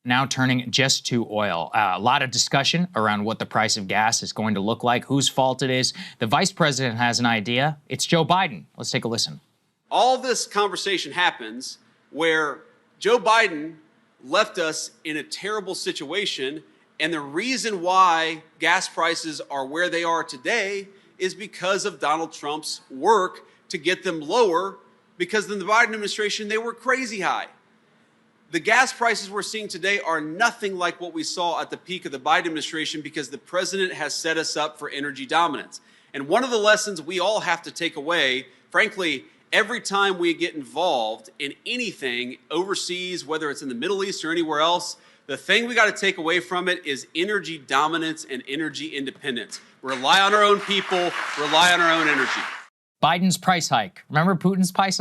Now turning just to oil. A lot of discussion around what the price of gas is going to look like, whose fault it is. The vice president has an idea. It's Joe Biden. Let's take a listen. All this conversation happens where Joe Biden left us in a terrible situation, and the reason why gas prices are where they are today is because of Donald Trump's work to get them lower, because in the Biden administration, they were crazy high. The gas prices we're seeing today are nothing like what we saw at the peak of the Biden administration because the president has set us up for energy dominance. And one of the lessons we all have to take away, frankly, every time we get involved in anything overseas, whether it's in the Middle East or anywhere else, the thing we got to take away from it is energy dominance and energy independence. Rely on our own people, rely on our own energy. Biden's price hike. Remember Putin's price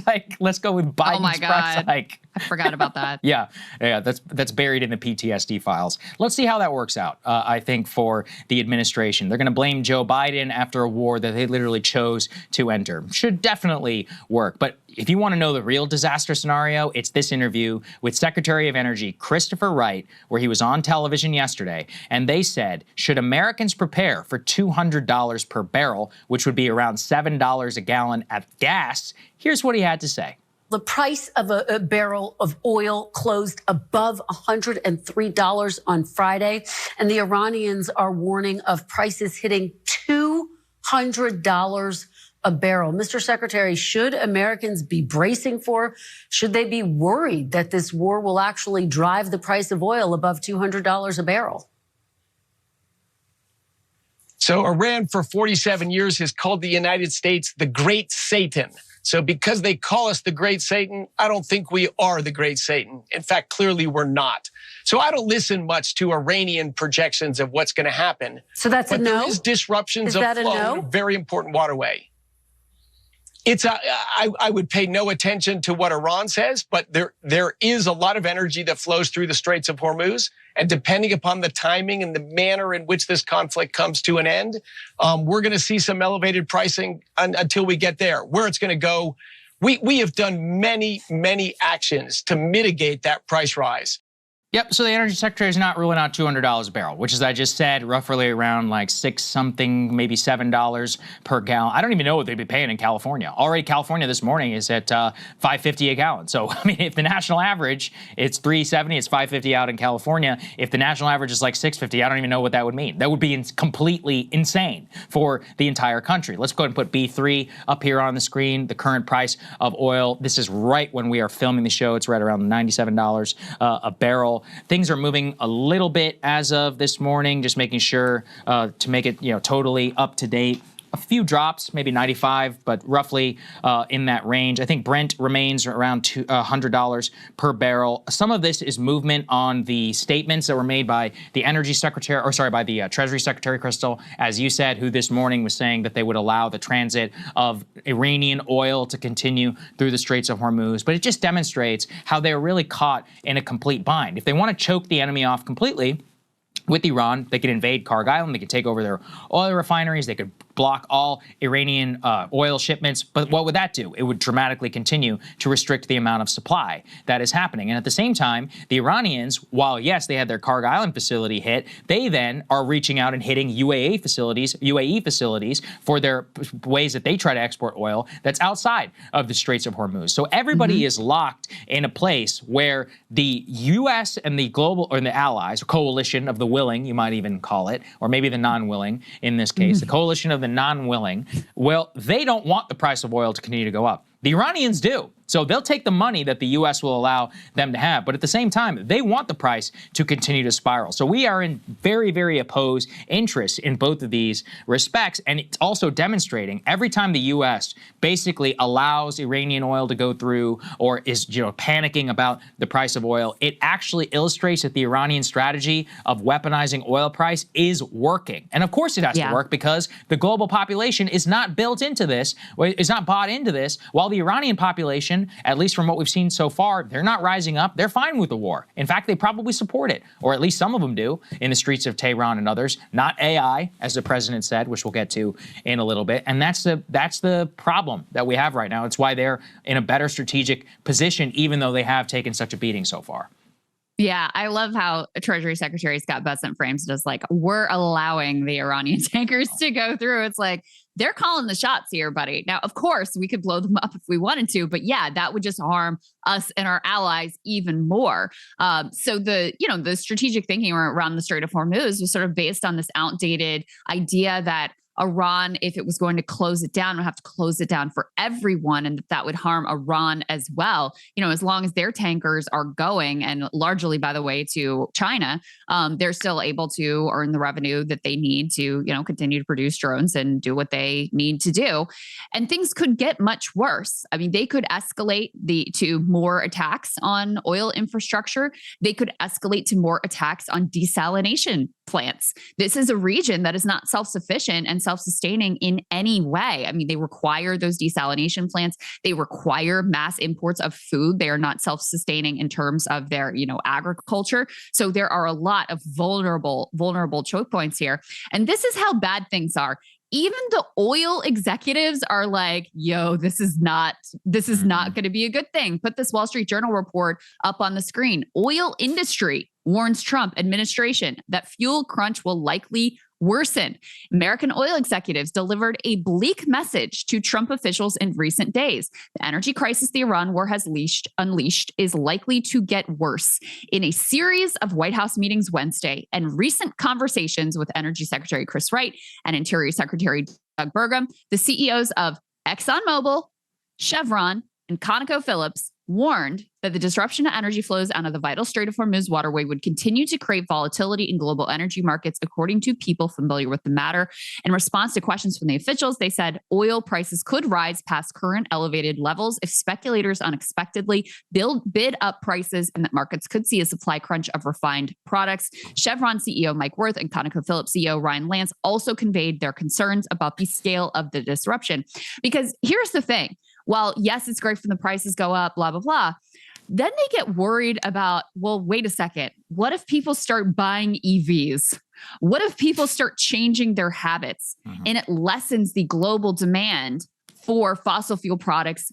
hike? Let's go with Biden's price hike. I forgot about that. Yeah, that's buried in the PTSD files. Let's see how that works out, I think, for the administration. They're going to blame Joe Biden after a war that they literally chose to enter. Should definitely work. But if you want to know the real disaster scenario, it's this interview with Secretary of Energy Christopher Wright, where he was on television yesterday, and they said, should Americans prepare for $200 per barrel, which would be around $7 a gallon at gas? Here's what he had to say. The price of a barrel of oil closed above $103 on Friday, and the Iranians are warning of prices hitting $200 a barrel. Mr. Secretary, should Americans be bracing for, should they be worried that this war will actually drive the price of oil above $200 a barrel? So Iran for 47 years has called the United States the Great Satan. So because they call us the Great Satan, I don't think we are the Great Satan. In fact, clearly we're not. So I don't listen much to Iranian projections of what's going to happen. So that's a no? There is disruptions of flow in a very important waterway. I would pay no attention to what Iran says, but there is a lot of energy that flows through the Straits of Hormuz. And depending upon the timing and the manner in which this conflict comes to an end, we're going to see some elevated pricing until we get there. Where it's going to go, we have done many, many actions to mitigate that price rise. Yep, so the Energy Secretary is not ruling out $200 a barrel, which, as I just said, roughly around like $6-something, maybe $7 per gallon. I don't even know what they'd be paying in California. Already California this morning is at $5.50 a gallon. So, I mean, if the national average, it's $3.70, it's $5.50 out in California. If the national average is like $6.50, I don't even know what that would mean. That would be completely insane for the entire country. Let's go ahead and put B3 up here on the screen, the current price of oil. This is right when we are filming the show. It's right around $97 a barrel. Things are moving a little bit as of this morning, just making sure to make it, totally up to date. A few drops, maybe 95, but roughly in that range. I think Brent remains around $100 per barrel. Some of this is movement on the statements that were made by the Energy Secretary, by the Treasury Secretary, Crystal, as you said, who this morning was saying that they would allow the transit of Iranian oil to continue through the Straits of Hormuz. But it just demonstrates how they're really caught in a complete bind. If they want to choke the enemy off completely, with Iran, they could invade Karg Island, they could take over their oil refineries, they could block all Iranian oil shipments. But what would that do? It would dramatically continue to restrict the amount of supply that is happening. And at the same time, the Iranians, while yes, they had their Karg Island facility hit, they then are reaching out and hitting UAE facilities for their ways that they try to export oil that's outside of the Straits of Hormuz. So everybody is locked in a place where the U.S. and the global, or the allies, or coalition of the willing, you might even call it, or maybe the non-willing in this case, the coalition of the non-willing, well, they don't want the price of oil to continue to go up. The Iranians do. So they'll take the money that the U.S. will allow them to have. But at the same time, they want the price to continue to spiral. So we are in very, very opposed interests in both of these respects. And it's also demonstrating every time the U.S. basically allows Iranian oil to go through or is panicking about the price of oil, it actually illustrates that the Iranian strategy of weaponizing oil price is working. And of course it has to work because the global population is not built into this, is not bought into this, while the Iranian population, at least from what we've seen so far, they're not rising up. They're fine with the war. In fact, they probably support it, or at least some of them do, in the streets of Tehran and others. Not AI, as the president said, which we'll get to in a little bit. And that's the problem that we have right now. It's why they're in a better strategic position, even though they have taken such a beating so far. Yeah, I love how Treasury Secretary Scott Bessent frames it as like, we're allowing the Iranian tankers to go through. It's like, they're calling the shots here, buddy. Now, of course, we could blow them up if we wanted to, but yeah, that would just harm us and our allies even more. So the strategic thinking around the Strait of Hormuz was sort of based on this outdated idea that Iran, if it was going to close it down, would have to close it down for everyone, and that would harm Iran as well. As long as their tankers are going, and largely, by the way, to China, they're still able to earn the revenue that they need to, continue to produce drones and do what they need to do. And things could get much worse. I mean, they could escalate to more attacks on oil infrastructure. They could escalate to more attacks on desalination plants. This is a region that is not self-sufficient and self-sustaining in any way. I mean, they require those desalination plants. They require mass imports of food. They are not self-sustaining in terms of their, agriculture. So there are a lot of vulnerable choke points here. And this is how bad things are. Even the oil executives are like, yo, this is not going to be a good thing. Put this Wall Street Journal report up on the screen. Oil industry warns Trump administration that fuel crunch will likely worsen. American oil executives delivered a bleak message to Trump officials in recent days. The energy crisis the Iran war has unleashed is likely to get worse. In a series of White House meetings Wednesday and recent conversations with Energy Secretary Chris Wright and Interior Secretary Doug Burgum, the CEOs of ExxonMobil, Chevron, and ConocoPhillips warned that the disruption to energy flows out of the vital Strait of Hormuz waterway would continue to create volatility in global energy markets, according to people familiar with the matter. In response to questions from the officials, they said oil prices could rise past current elevated levels if speculators unexpectedly bid up prices, and that markets could see a supply crunch of refined products. Chevron CEO Mike Wirth and ConocoPhillips CEO Ryan Lance also conveyed their concerns about the scale of the disruption. Because here's the thing. While, yes, it's great when the prices go up, blah, blah, blah, then they get worried about, well, wait a second. What if people start buying EVs? What if people start changing their habits? And it lessens the global demand for fossil fuel products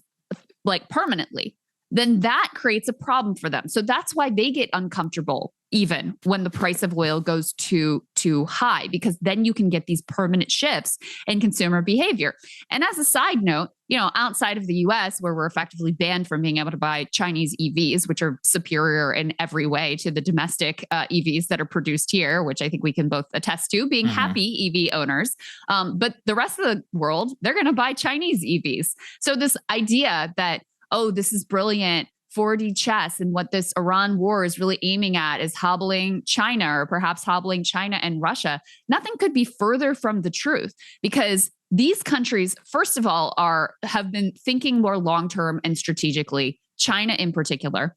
like permanently? Then that creates a problem for them. So that's why they get uncomfortable even when the price of oil goes too high, because then you can get these permanent shifts in consumer behavior. And as a side note, outside of the US, where we're effectively banned from being able to buy Chinese EVs, which are superior in every way to the domestic EVs that are produced here, which I think we can both attest to, being happy EV owners. But the rest of the world, they're going to buy Chinese EVs. So this idea that, oh, this is brilliant 4D chess, and what this Iran war is really aiming at is hobbling China, or perhaps hobbling China and Russia. Nothing could be further from the truth, because these countries, first of all, have been thinking more long-term and strategically. China in particular.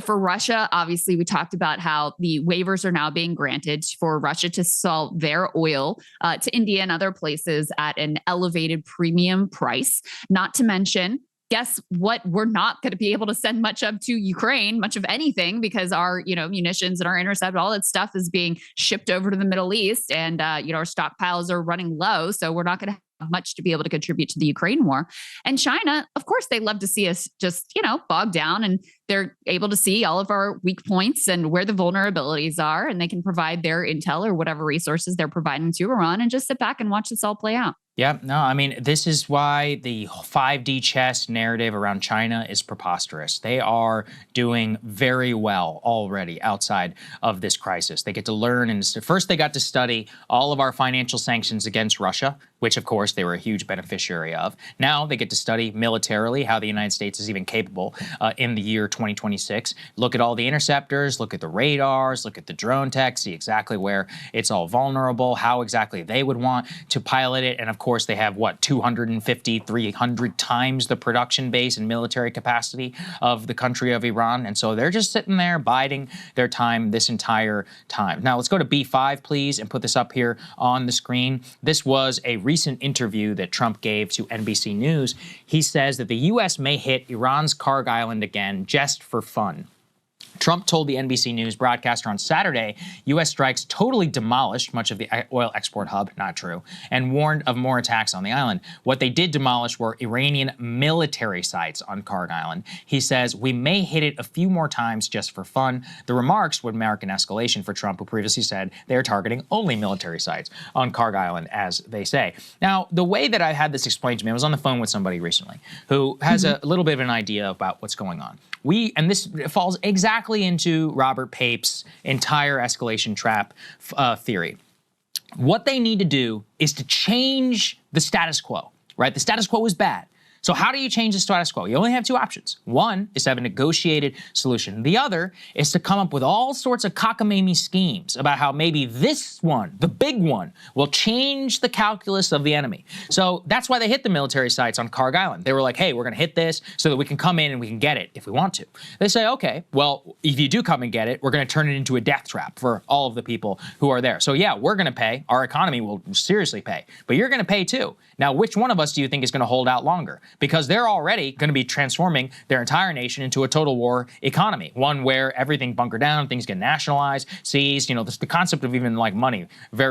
For Russia, obviously, we talked about how the waivers are now being granted for Russia to sell their oil to India and other places at an elevated premium price. Not to mention, guess what? We're not going to be able to send much of to Ukraine, much of anything, because our, munitions and our intercept, all that stuff is being shipped over to the Middle East, and our stockpiles are running low. So we're not going to have much to be able to contribute to the Ukraine war. And China, of course, they love to see us just, bog down, and they're able to see all of our weak points and where the vulnerabilities are, and they can provide their intel or whatever resources they're providing to Iran and just sit back and watch this all play out. Yeah, no, I mean, this is why the 5D chess narrative around China is preposterous. They are doing very well already outside of this crisis. They get to learn, and first they got to study all of our financial sanctions against Russia, which of course they were a huge beneficiary of. Now they get to study militarily how the United States is even capable in the year 2026. Look at all the interceptors, look at the radars, look at the drone tech, see exactly where it's all vulnerable, how exactly they would want to pilot it. And of course, they have, 250, 300 times the production base and military capacity of the country of Iran. And so they're just sitting there biding their time this entire time. Now, let's go to B5, please, and put this up here on the screen. This was a recent interview that Trump gave to NBC News. He says that the U.S. may hit Iran's Karg Island again just for fun. Trump told the NBC News broadcaster on Saturday, U.S. strikes totally demolished much of the oil export hub, not true, and warned of more attacks on the island. What they did demolish were Iranian military sites on Karg Island. He says, we may hit it a few more times just for fun. The remarks would mark an escalation for Trump, who previously said they are targeting only military sites on Karg Island, as they say. Now, the way that I had this explained to me, I was on the phone with somebody recently who has a little bit of an idea about what's going on. And this falls exactly into Robert Pape's entire escalation trap theory. What they need to do is to change the status quo, right? The status quo is bad. So how do you change the status quo? You only have two options. One is to have a negotiated solution. The other is to come up with all sorts of cockamamie schemes about how maybe this one, the big one, will change the calculus of the enemy. So that's why they hit the military sites on Karg Island. They were like, hey, we're going to hit this so that we can come in and we can get it if we want to. They say, okay, well, if you do come and get it, we're going to turn it into a death trap for all of the people who are there. So yeah, we're going to pay. Our economy will seriously pay. But you're going to pay too. Now, which one of us do you think is going to hold out longer? Because they're already going to be transforming their entire nation into a total war economy, one where everything bunker down, things get nationalized, seized. You know, the concept of even like money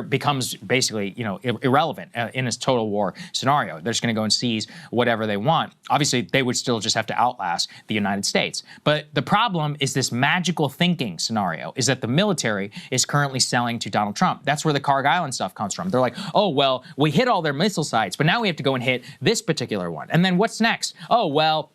becomes basically, you know, irrelevant in this total war scenario. They're just going to go and seize whatever they want. Obviously, they would still just have to outlast the United States. But the problem is this magical thinking scenario is that the military is currently selling to Donald Trump. That's where the Karg Island stuff comes from. They're like, oh, well, we hit all their missile sites, but now we have to go and hit this particular one. And then what's next? Oh, well,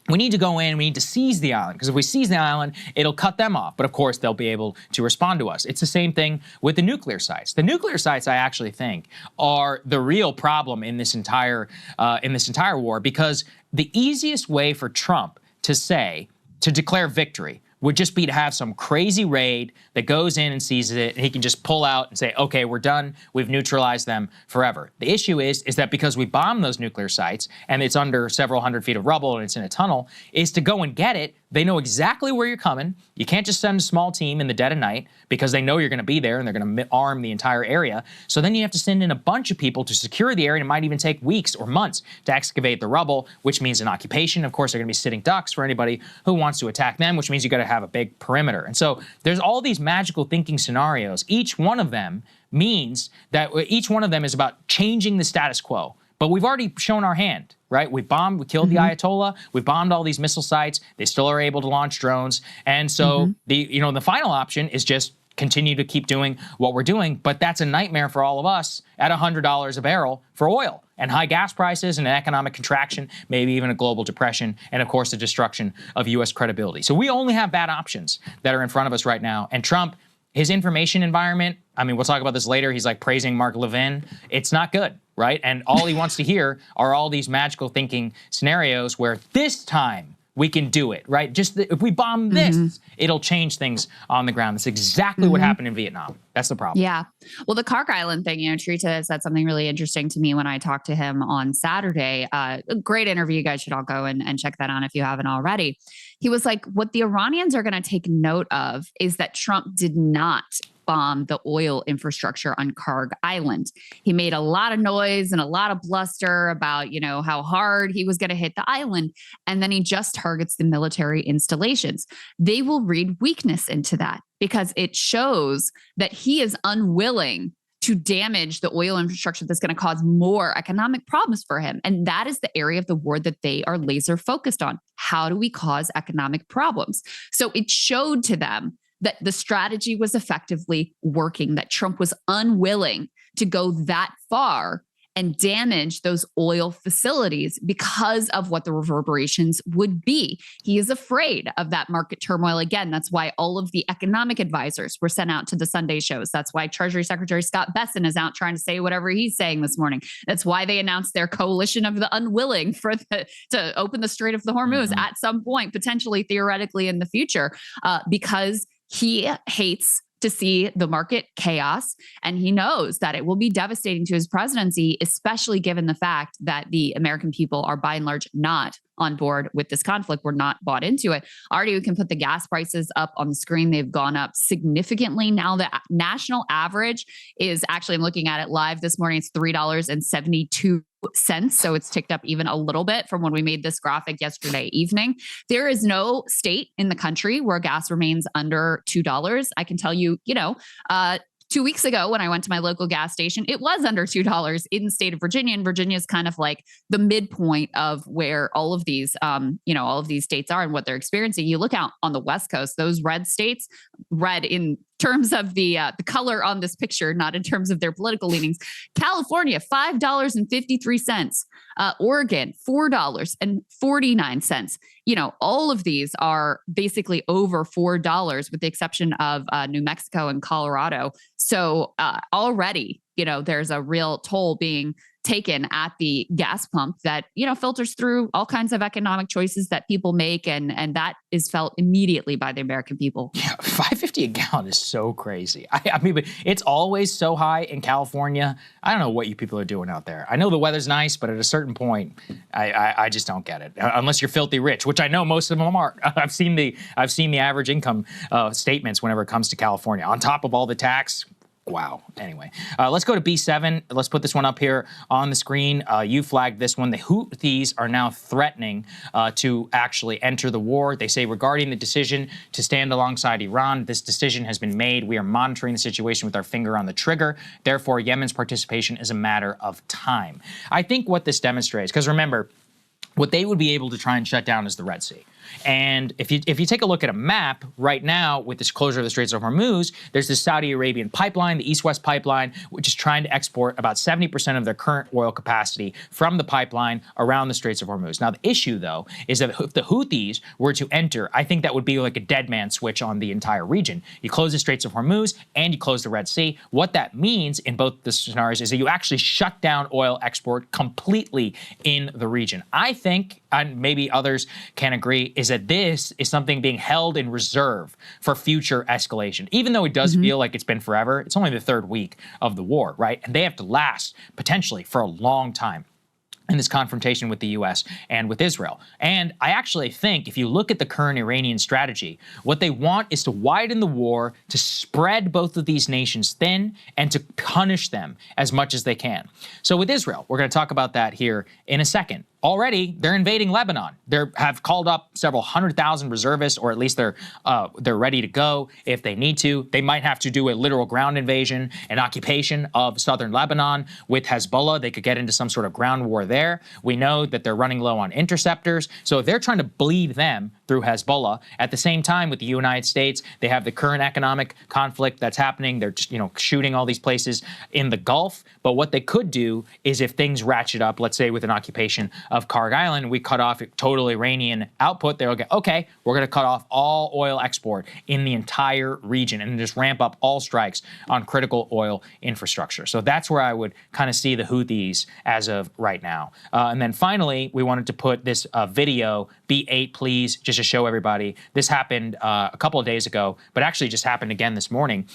we need to go in, we need to seize the island, because if we seize the island, it'll cut them off. But of course, they'll be able to respond to us. It's the same thing with the nuclear sites. The nuclear sites, I actually think, are the real problem in this entire war, because the easiest way for Trump to declare victory would just be to have some crazy raid that goes in and seizes it, and he can just pull out and say, okay, we're done, we've neutralized them forever. The issue is that because we bombed those nuclear sites, and it's under several hundred feet of rubble and it's in a tunnel, is to go and get it. They know exactly where you're coming. You can't just send a small team in the dead of night because they know you're going to be there and they're going to arm the entire area. So then you have to send in a bunch of people to secure the area, and it might even take weeks or months to excavate the rubble, which means an occupation. Of course, they're going to be sitting ducks for anybody who wants to attack them, which means you got to have a big perimeter. And so there's all these magical thinking scenarios. Each one of them means that each one of them is about changing the status quo. But we've already shown our hand, right? We bombed, we killed the Ayatollah, we bombed all these missile sites, they still are able to launch drones. And so the final option is just continue to keep doing what we're doing, but that's a nightmare for all of us at $100 a barrel for oil and high gas prices and an economic contraction, maybe even a global depression, and of course the destruction of U.S. credibility. So we only have bad options that are in front of us right now. And Trump, his information environment, I mean, we'll talk about this later, he's like praising Mark Levin. It's not good, right? And all he wants to hear are all these magical thinking scenarios where this time we can do it, right? Just if we bomb this, it'll change things on the ground. That's exactly what happened in Vietnam. That's the problem. Yeah. Well, the Karg Island thing, Teresa said something really interesting to me when I talked to him on Saturday. A great interview. You guys should all go and check that out if you haven't already. He was like, what the Iranians are going to take note of is that Trump did not bomb the oil infrastructure on Karg Island. He made a lot of noise and a lot of bluster about, how hard he was going to hit the island. And then he just targets the military installations. They will read weakness into that because it shows that he is unwilling to damage the oil infrastructure that's going to cause more economic problems for him. And that is the area of the war that they are laser focused on. How do we cause economic problems? So it showed to them that the strategy was effectively working, that Trump was unwilling to go that far and damage those oil facilities because of what the reverberations would be. He is afraid of that market turmoil again. That's why all of the economic to were sent out to the Sunday shows. That's why Treasury Secretary Scott Bessent is out trying to say whatever he's saying this morning. That's why they announced their coalition of the unwilling to open the Strait of the Hormuz at some point, potentially theoretically in the future, because he hates to see the market chaos. And he knows that it will be devastating to his presidency, especially given the fact that the American people are by and large not on board with this conflict. We're not bought into it. Already, we can put the gas prices up on the screen. They've gone up significantly. Now the national average is actually, I'm looking at it live this morning, it's $3.72. So it's ticked up even a little bit from when we made this graphic yesterday evening. There is no state in the country where gas remains under $2. I can tell you, 2 weeks ago, when I went to my local gas station, it was under $2 in the state of Virginia. And Virginia is kind of like the midpoint of where all of these, all of these states are and what they're experiencing. You look out on the West Coast, those red states, red in terms of the color on this picture, not in terms of their political leanings. California, $5.53. Oregon, $4.49. All of these are basically over $4, with the exception of New Mexico and Colorado. So already, there's a real toll being taken at the gas pump that, filters through all kinds of economic choices that people make. And that is felt immediately by the American people. Yeah, $5.50 a gallon is so crazy. I mean, it's always so high in California. I don't know what you people are doing out there. I know the weather's nice, but at a certain point, I just don't get it. Unless you're filthy rich, which I know most of them are. I've seen the average income statements whenever it comes to California. On top of all the tax. Wow. Anyway, let's go to B7. Let's put this one up here on the screen. You flagged this one. The Houthis are now threatening to actually enter the war. They say regarding the decision to stand alongside Iran, this decision has been made. We are monitoring the situation with our finger on the trigger. Therefore, Yemen's participation is a matter of time. I think what this demonstrates, because remember, what they would be able to try and shut down is the Red Sea. And if you take a look at a map right now with this closure of the Straits of Hormuz, there's this Saudi Arabian pipeline, the East-West pipeline, which is trying to export about 70% of their current oil capacity from the pipeline around the Straits of Hormuz. Now, the issue, though, is that if the Houthis were to enter, I think that would be like a dead man switch on the entire region. You close the Straits of Hormuz and you close the Red Sea. What that means in both the scenarios is that you actually shut down oil export completely in the region. I think, and maybe others can agree, is that this is something being held in reserve for future escalation. Even though it does feel like it's been forever, it's only the third week of the war, right? And they have to last potentially for a long time in this confrontation with the U.S. and with Israel. And I actually think if you look at the current Iranian strategy, what they want is to widen the war, to spread both of these nations thin, and to punish them as much as they can. So with Israel, we're going to talk about that here in a second. Already, they're invading Lebanon. They have called up several 100,000 reservists, or at least they're ready to go if they need to. They might have to do a literal ground invasion, an occupation of southern Lebanon with Hezbollah. They could get into some sort of ground war there. We know that they're running low on interceptors. So they're trying to bleed them through Hezbollah. At the same time, with the United States, they have the current economic conflict that's happening. They're just, shooting all these places in the Gulf. But what they could do is if things ratchet up, let's say with an occupation of Kharg Island, we cut off total Iranian output, they'll go, okay, we're going to cut off all oil export in the entire region and just ramp up all strikes on critical oil infrastructure. So that's where I would kind of see the Houthis as of right now. And then finally, we wanted to put this video, B8, please, just to show everybody. This happened a couple of days ago, but actually just happened again this morning.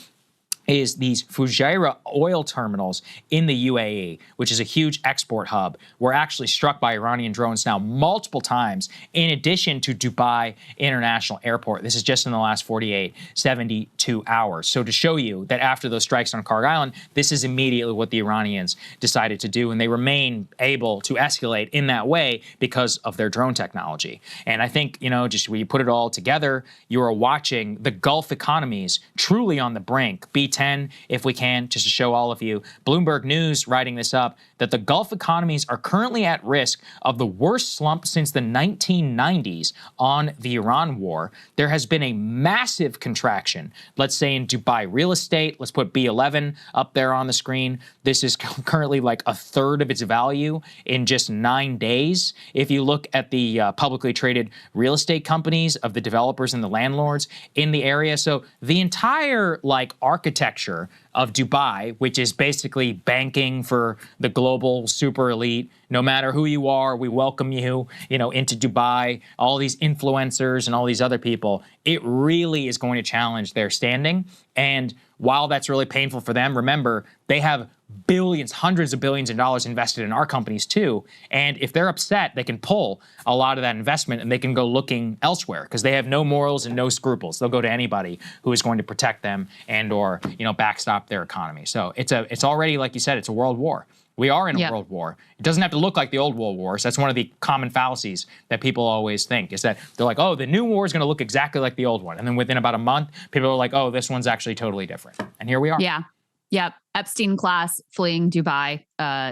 Is these Fujairah oil terminals in the UAE, which is a huge export hub, were actually struck by Iranian drones now multiple times, in addition to Dubai International Airport. This is just in the last 48, 72 hours. So to show you that after those strikes on Kharg Island, this is immediately what the Iranians decided to do, and they remain able to escalate in that way because of their drone technology. And I think, just when you put it all together, you are watching the Gulf economies truly on the brink. B10, if we can, just to show all of you. Bloomberg News writing this up, that the Gulf economies are currently at risk of the worst slump since the 1990s on the Iran war. There has been a massive contraction, let's say in Dubai real estate. Let's put B11 up there on the screen. This is currently like a third of its value in just 9 days. If you look at the publicly traded real estate companies of the developers and the landlords in the area. So the entire architecture of Dubai, which is basically banking for the global super elite. No matter who you are, we welcome you, into Dubai, all these influencers and all these other people. It really is going to challenge their standing. And while that's really painful for them, remember, they have billions, hundreds of billions of dollars invested in our companies too. And if they're upset, they can pull a lot of that investment and they can go looking elsewhere because they have no morals and no scruples. They'll go to anybody who is going to protect them and or, backstop their economy. So it's already, like you said, it's a world war. We are in a world war. It doesn't have to look like the old world wars. That's one of the common fallacies that people always think is that they're like, oh, the new war is going to look exactly like the old one. And then within about a month, people are like, oh, this one's actually totally different. And here we are. Yeah. Yep. Epstein class fleeing Dubai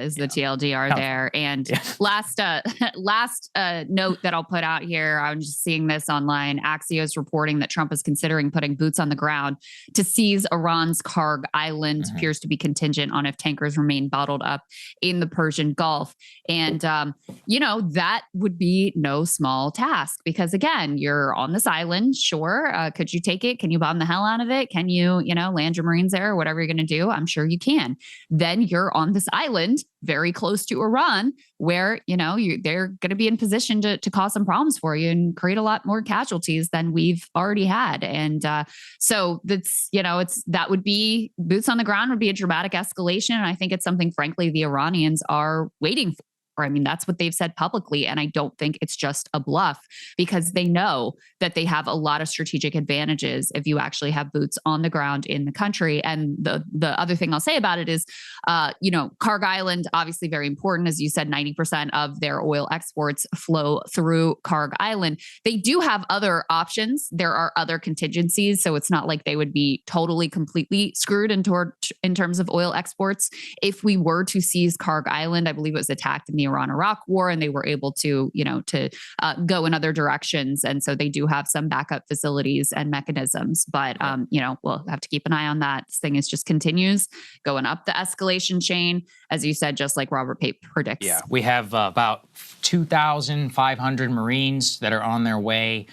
is the TLDR there. And last note that I'll put out here, I'm just seeing this online. Axios reporting that Trump is considering putting boots on the ground to seize Iran's Karg Island. Appears to be contingent on if tankers remain bottled up in the Persian Gulf. And, that would be no small task because, again, you're on this island. Sure. Could you take it? Can you bomb the hell out of it? Can you, land your Marines there or whatever you're going to do? I'm sure you can. Then you're on this island very close to Iran where, they're going to be in position to cause some problems for you and create a lot more casualties than we've already had. And so that's, that would be boots on the ground would be a dramatic escalation. And I think it's something, frankly, the Iranians are waiting for. I mean, that's what they've said publicly. And I don't think it's just a bluff because they know that they have a lot of strategic advantages if you actually have boots on the ground in the country. And the other thing I'll say about it is, Karg Island, obviously very important. As you said, 90% of their oil exports flow through Karg Island. They do have other options. There are other contingencies. So it's not like they would be totally, completely screwed in terms of oil exports. If we were to seize Karg Island, I believe it was attacked in the Iran-Iraq war, and they were able to, go in other directions. And so they do have some backup facilities and mechanisms, but, we'll have to keep an eye on that. This thing just continues going up the escalation chain, as you said, just like Robert Pape predicts. Yeah, we have about 2,500 Marines that are on their way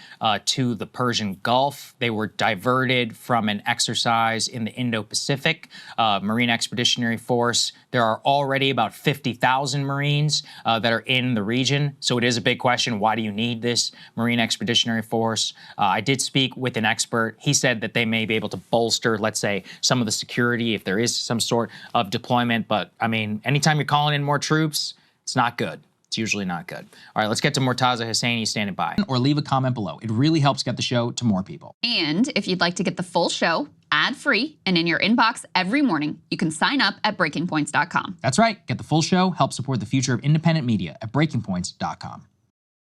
to the Persian Gulf. They were diverted from an exercise in the Indo-Pacific, Marine Expeditionary Force. There are already about 50,000 Marines that are in the region. So it is a big question. Why do you need this Marine Expeditionary Force? I did speak with an expert. He said that they may be able to bolster, let's say, some of the security if there is some sort of deployment. But I mean, anytime you're calling in more troops, it's not good. It's usually not good. All right, let's get to Mortaza Hosseini standing by. Or leave a comment below. It really helps get the show to more people. And if you'd like to get the full show ad-free and in your inbox every morning, you can sign up at breakingpoints.com. That's right. Get the full show, help support the future of independent media at breakingpoints.com.